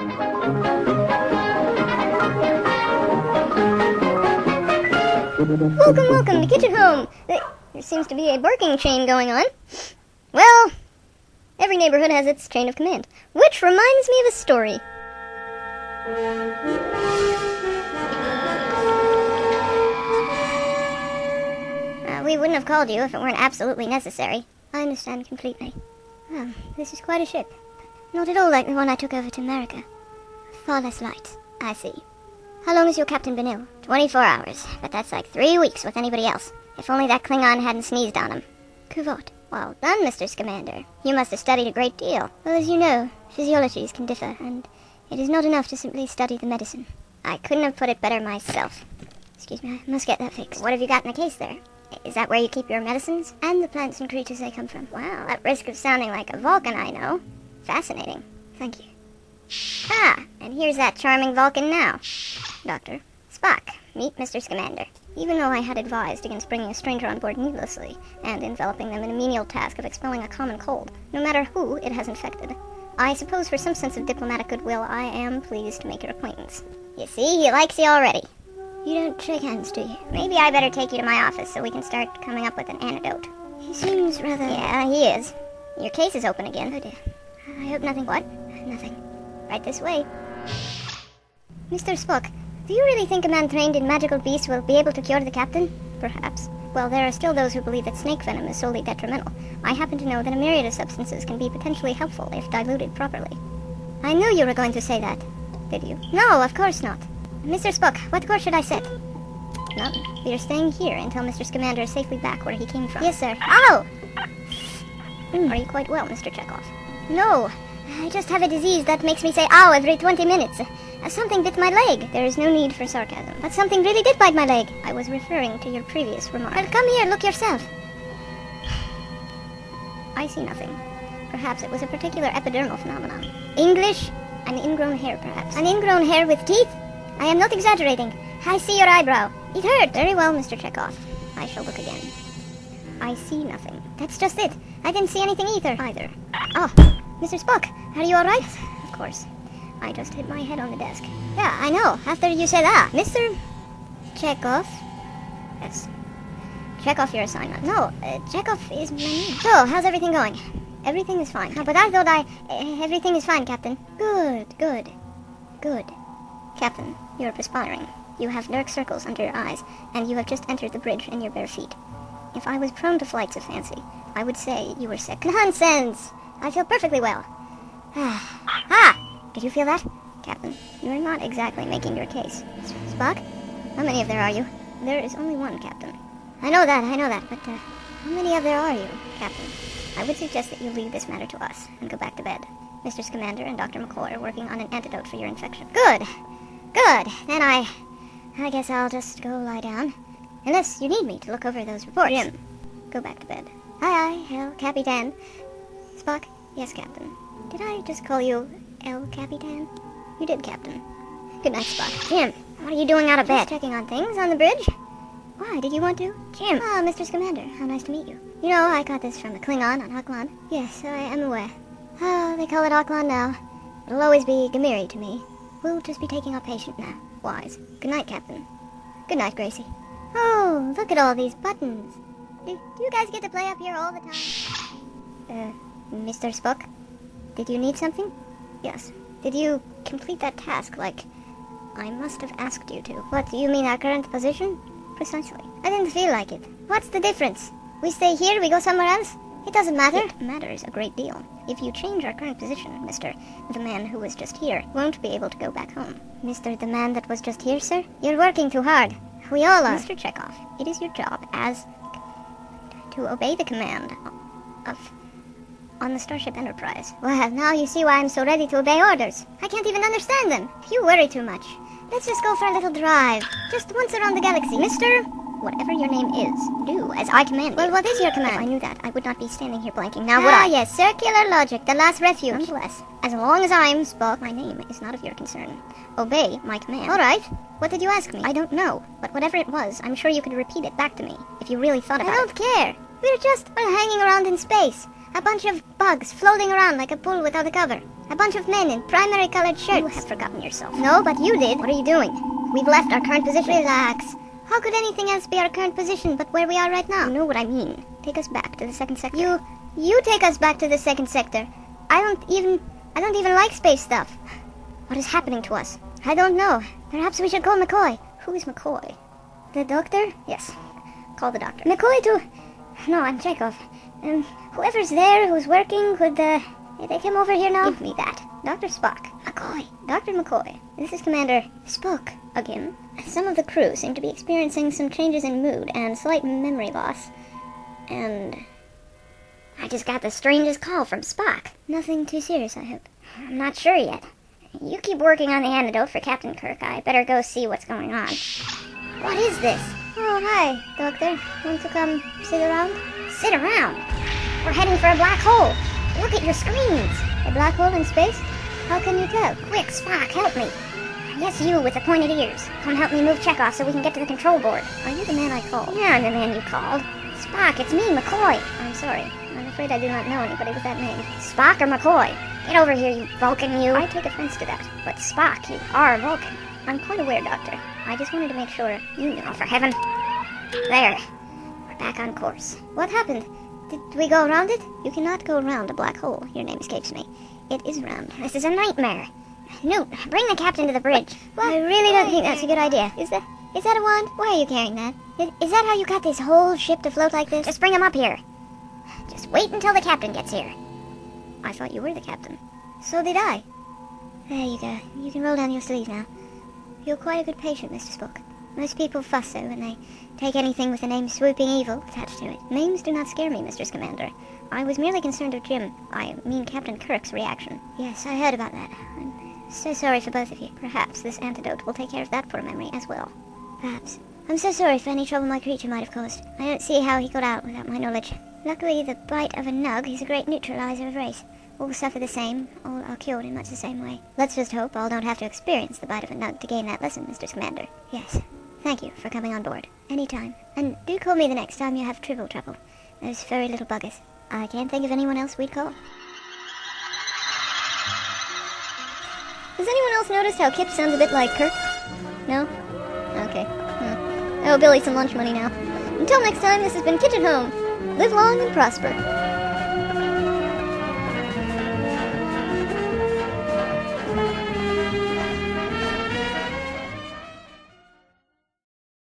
Welcome to Kitch at Home. There seems to be a barking chain going on. Well, every neighborhood has its chain of command, which reminds me of a story. We wouldn't have called you if it weren't absolutely necessary. I understand completely. Well, this is quite a ship. Not at all like the one I took over to America. Far less light. I see. How long has your captain been ill? 24 hours, but that's like 3 weeks with anybody else. If only that Klingon hadn't sneezed on him. Kuvot. Well done, Mr. Scamander. You must have studied a great deal. Well, as you know, physiologies can differ, and it is not enough to simply study the medicine. I couldn't have put it better myself. Excuse me, I must get that fixed. What have you got in the case there? Is that where you keep your medicines? And the plants and creatures they come from. Wow, at risk of sounding like a Vulcan, I know. Fascinating. Thank you. Ah, and here's that charming Vulcan now. Dr. Spock, meet Mr. Scamander. Even though I had advised against bringing a stranger on board needlessly, and enveloping them in a menial task of expelling a common cold, no matter who it has infected, I suppose for some sense of diplomatic goodwill I am pleased to make your acquaintance. You see, he likes you already. You don't shake hands, do you? Maybe I better take you to my office so we can start coming up with an antidote. He seems rather... Yeah, he is. Your case is open again. Oh dear. I hope nothing... What? Nothing. Right this way. Mr. Spock, do you really think a man trained in magical beasts will be able to cure the captain? Perhaps. Well, there are still those who believe that snake venom is solely detrimental. I happen to know that a myriad of substances can be potentially helpful if diluted properly. I knew you were going to say that. Did you? No, of course not. Mr. Spock, what course should I set? None. We are staying here until Mr. Scamander is safely back where he came from. Yes, sir. Ow! Are you quite well, Mr. Chekhov? No. I just have a disease that makes me say ow every 20 minutes. Something bit my leg. There is no need for sarcasm. But something really did bite my leg. I was referring to your previous remark. Well, come here, look yourself. I see nothing. Perhaps it was a particular epidermal phenomenon. English? An ingrown hair, perhaps. An ingrown hair with teeth? I am not exaggerating. I see your eyebrow. It hurt. Very well, Mr. Chekhov. I shall look again. I see nothing. That's just it. I didn't see anything either. Oh, Mr. Spock, are you all right? Of course. I just hit my head on the desk. Yeah, I know. After you said that. Mr. Chekhov? Yes. Check off your assignment. No, Chekhov is my name. So, how's everything going? Everything is fine. No, but I thought everything is fine, Captain. Good. Captain, you are perspiring. You have dark circles under your eyes, and you have just entered the bridge in your bare feet. If I was prone to flights of fancy, I would say you were sick. Nonsense! I feel perfectly well. Did you feel that? Captain, you are not exactly making your case. Spock? How many of there are you? There is only one, Captain. I know that, but how many of there are you, Captain? I would suggest that you leave this matter to us and go back to bed. Mr. Scamander and Dr. McCoy are working on an antidote for your infection. Good. Then I guess I'll just go lie down. Unless you need me to look over those reports. Jim, go back to bed. Aye, El Capitan. Spock? Yes, Captain. Did I just call you El Capitan? You did, Captain. Good night, Spock. Jim, what are you doing out of bed? Just checking on things on the bridge. Why, did you want to? Jim! Ah, Mr. Scamander, how nice to meet you. You know, I got this from a Klingon on Aklan. Yes, I am aware. They call it Aklan now. It'll always be Gamiri to me. We'll just be taking our patient now. Wise. Good night, Captain. Good night, Gracie. Oh, look at all these buttons. Do you guys get to play up here all the time? Mr. Spock? Did you need something? Yes. Did you complete that task like I must have asked you to? What, do you mean our current position? Precisely. I didn't feel like it. What's the difference? We stay here, we go somewhere else? It doesn't matter. It matters a great deal. If you change our current position, Mr. the man who was just here won't be able to go back home. Mr. the man that was just here, sir? You're working too hard. We all are. Mr. Chekhov, it is your job as to obey the command on the Starship Enterprise. Well, now you see why I'm so ready to obey orders. I can't even understand them. You worry too much. Let's just go for a little drive. Just once around the galaxy. Mr. Whatever your name is, do as I command you. Well, what is your command? If I knew that, I would not be standing here blanking now, would I? Ah, yes, circular logic, the last refuge. Nonetheless, as long as I'm Spock, my name is not of your concern. Obey my command. All right. What did you ask me? I don't know, but whatever it was, I'm sure you could repeat it back to me, if you really thought about it. I don't care. We're just hanging around in space. A bunch of bugs floating around like a pool without a cover. A bunch of men in primary colored shirts. You have forgotten yourself. No, but you did. What are you doing? We've left our current position. Relax. How could anything else be our current position but where we are right now? You know what I mean. Take us back to the second sector. You take us back to the second sector. I don't even like space stuff. What is happening to us? I don't know. Perhaps we should call McCoy. Who is McCoy? The doctor? Yes. Call the doctor. McCoy to... No, I'm Chekhov. Whoever's there who's working, could they come over here now? Give me that. Dr. Spock. McCoy. Dr. McCoy. This is Commander Spock again. Some of the crew seem to be experiencing some changes in mood and slight memory loss. And... I just got the strangest call from Spock. Nothing too serious, I hope. I'm not sure yet. You keep working on the antidote for Captain Kirk. I better go see what's going on. What is this? Oh, hi, Doctor. Want to come sit around? Sit around? We're heading for a black hole. Look at your screens. A black hole in space? How can you tell? Quick, Spock, help me. Yes, you with the pointed ears. Come help me move Chekhov so we can get to the control board. Are you the man I called? Yeah, I'm the man you called. Spock, it's me, McCoy. I'm sorry. I'm afraid I do not know anybody with that name. Spock or McCoy? Get over here, you Vulcan, you. I take offense to that. But Spock, you are a Vulcan. I'm quite aware, Doctor. I just wanted to make sure you knew. Oh, for heaven. There. We're back on course. What happened? Did we go around it? You cannot go around a black hole. Your name escapes me. It is round. This is a nightmare. Newt, bring the captain to the bridge. What? I really don't think that's a good idea. Is that a wand? Why are you carrying that? Is that how you got this whole ship to float like this? Just bring him up here. Just wait until the captain gets here. I thought you were the captain. So did I. There you go. You can roll down your sleeve now. You're quite a good patient, Mr. Spock. Most people fuss so when they take anything with the name Swooping Evil attached to it. Names do not scare me, Mr. Commander. I was merely concerned of Jim. I mean Captain Kirk's reaction. Yes, I heard about that. I'm so sorry for both of you. Perhaps this antidote will take care of that poor memory as well. Perhaps. I'm so sorry for any trouble my creature might have caused. I don't see how he got out without my knowledge. Luckily, the bite of a nug is a great neutralizer of race. All suffer the same, all are cured in much the same way. Let's just hope all don't have to experience the bite of a nug to gain that lesson, Mr. Commander. Yes. Thank you for coming on board. Anytime. And do call me the next time you have triple trouble. Those furry little buggers. I can't think of anyone else we'd call. Has anyone else noticed how Kitch sounds a bit like Kirk? No? Okay. I owe Billy some lunch money now. Until next time, this has been Kitch at Home. Live long and prosper.